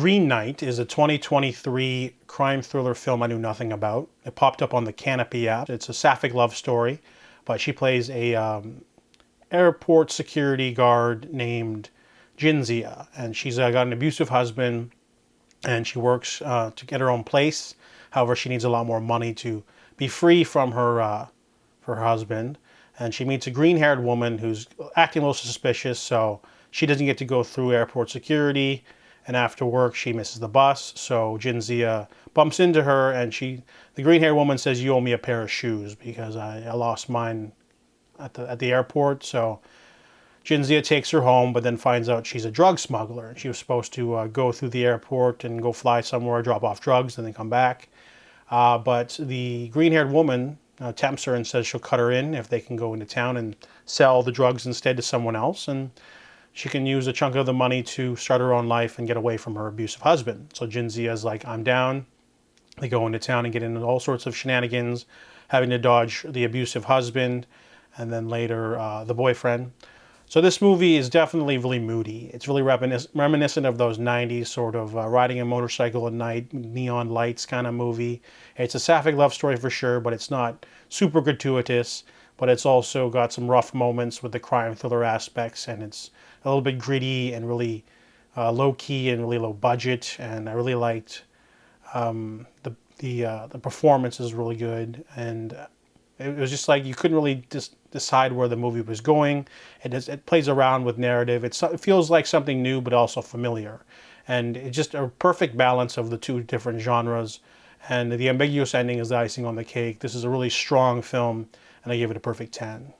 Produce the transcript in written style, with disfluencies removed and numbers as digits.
Green Knight is a 2023 crime thriller film I knew nothing about. It popped up on the Canopy app. It's a sapphic love story, but she plays a airport security guard named Jinzia, and she's got an abusive husband, and she works to get her own place. However, she needs a lot more money to be free from her husband, and she meets a green-haired woman who's acting a little suspicious, so she doesn't get to go through airport security. And after work, she misses the bus, so Jinzia bumps into her, and the green-haired woman says, "You owe me a pair of shoes because I lost mine at the airport." So Jinzia takes her home, but then finds out she's a drug smuggler. She was supposed to go through the airport and go fly somewhere, drop off drugs, and then come back. But the green-haired woman tempts her and says she'll cut her in if they can go into town and sell the drugs instead to someone else, and she can use a chunk of the money to start her own life and get away from her abusive husband. So Jinzia's like, "I'm down." They go into town and get into all sorts of shenanigans, having to dodge the abusive husband and then later the boyfriend. So this movie is definitely really moody. It's really reminiscent of those 90s sort of riding a motorcycle at night, neon lights kind of movie. It's a sapphic love story for sure, but it's not super gratuitous. But it's also got some rough moments with the crime thriller aspects, and it's a little bit gritty and really low-key and really low budget. And I really liked the performance is really good, and it was just like you couldn't really just decide where the movie was going. It plays around with narrative. It feels like something new, but also familiar. And it's just a perfect balance of the two different genres. And the ambiguous ending is the icing on the cake. This is a really strong film, and I give it a perfect 10.